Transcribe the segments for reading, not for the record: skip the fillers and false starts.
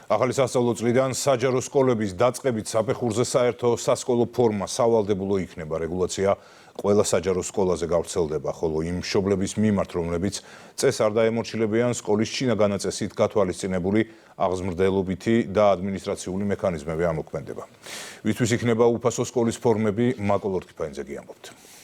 ახალი სასწავლო წლიდან საჯარო სკოლების დაწყებით საფეხურზე საერთო სასკოლო ფორმა სავალდებულო იქნება. რეგულაცია ყველა საჯარო სკოლაზე გავრცელდება, ხოლო იმ მშობლების მიმართ, რომლებიც წესს არ დაემორჩილებიან, სკოლის ჩინა განაწესით გათვალისწინებული აღზრდელობითი და ადმინისტრაციული მექანიზმები ამოქმედება. ვისთვის იქნება უფასო სკოლის ფორმები, მაკო ლორთქიფანიძე გიამბობთ.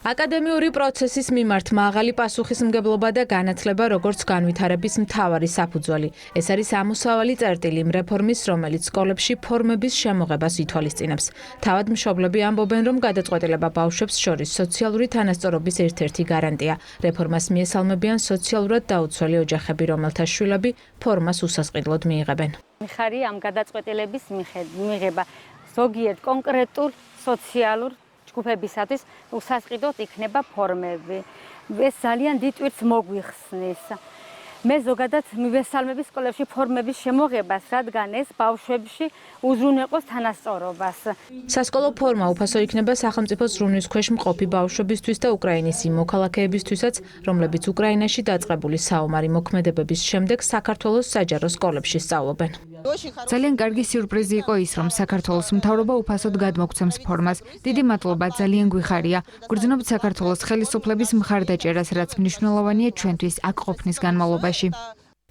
აკადემიური პროცესის მიმართ მაღალი პასუხისმგებლობა და განათლება როგორც განვითარების მთავარი საფუძველი. ეს არის ამოსავალი წერტილი იმ რეფორმის, რომელიც სკოლებში ფორმების შემოღებას ითვალისწინებს. თავად მშობლები ამბობენ, რომ გადაწყვეტილება ბავშვებს შორის სოციალური თანასწორობის ერთ-ერთი გარანტია. რეფორმას მიესალმებიან სოციალურად დაუცველი ოჯახები, რომელთა შვილები ფორმას უსასყიდლოდ მიიღებენ. მიხარია ამ გადაწყვეტილების მიღება ზოგიერთ კონკრეტულ სოციალურ ჯგუფებისათვის უსასყიდლოდ იქნება ფორმები. ეს ძალიან დიდ ტვირთს მოგვიხსნის. მე ზოგადად მივესალმები სკოლებში ფორმების შემოღებას, რადგან ეს ბავშვებში უზრუნველყოფს თანასწორობას. სასკოლო ფორმა უფასო იქნება სახელმწიფოს ზრუნვის ქვეშ მყოფი ბავშვებისთვის და უკრაინის იმ მოქალაქეებისთვისაც, რომლებიც უკრაინაში დაწყებული საომარი მოქმედებების შემდეგ საქართველოს საჯარო სკოლებში სწავლობენ. ძალიან კარგი სიურპრიზი იყო ის, რომ საქართველოს მთავრობა უფასოდ გადმოგცემს ფორმას. დიდი მადლობა, ძალიან გვიხარია. გვგრძნობთ საქართველოს ხელისუფლების მხარდაჭერას, რაც მნიშვნელოვანია ჩვენთვის აქ ყოფნის განმავლობაში.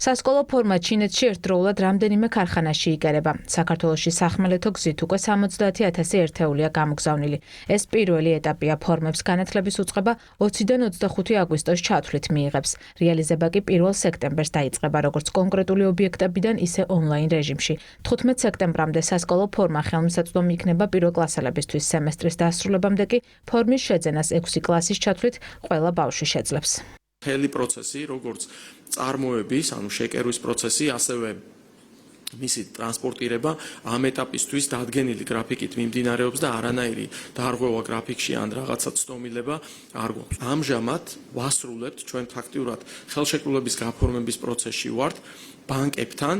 სასკოლო ფორმა ჩინეთში ერთდროულად რამდენიმე ქარხანაში იკერება. საქართველოში სახმელეთო გზით უკვე 70,000 ერთეულია გამოგზავნილი. ეს პირველი ეტაპია. ფორმებს განათლების უწყება 20-დან 25 აგვისტოს ჩათვლით მიიღებს. რეალიზება კი 1 სექტემბერს დაიწყება, როგორც კონკრეტული ობიექტებიდან, ისე ონლაინ რეჟიმში. 15 სექტემბრამდე სასკოლო ფორმა ხელმისაწვდომი იქნება პირველ კლასელებისთვის. სემესტრის დასრულებამდე კი ფორმის შეძენას 6 კლასის ჩათვლით ყველა ბავშვი შეძლებს. მთელი პროცესი, როგორც წარმოების, ანუ შეკერვის პროცესი, ასევე მისი ტრანსპორტირება ამ ეტაპისთვის დადგენილი გრაფიკით მიმდინარეობს და არანაირი დარღვევა გრაფიკში ან რაღაცა ცდომილება არ გვაქვს. ამჟამად ვასრულებთ ჩვენ ფაქტიურად ხელშეკრულების გაფორმების პროცესში ვართ ბანკებთან,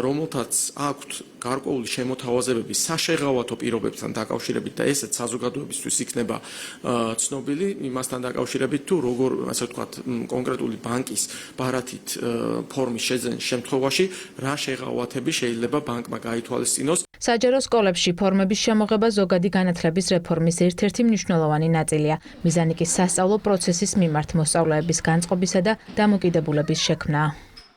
რომელთაც აქვთ გარკვეული შემოთავაზებები საშეღავათო პირობებთან დაკავშირებით და ესეც საზოგადოებისთვის იქნება ცნობილი იმასთან დაკავშირებით თუ როგორ, ასე ვთქვათ, კონკრეტული ბანკის ბარათით ფორმის შეძენის შემთხვევაში რა შეღავათები შეიძლება ბანკმა გაითვალისწინოს. საჯარო სკოლებში ფორმების შემოღება ზოგადი განათლების რეფორმის ერთ-ერთი მნიშვნელოვანი ნაწილია. მიზანი კი სასწავლო პროცესის მიმართ მოსწავლეების განწყობისა და დამოკიდებულების შექმნაა.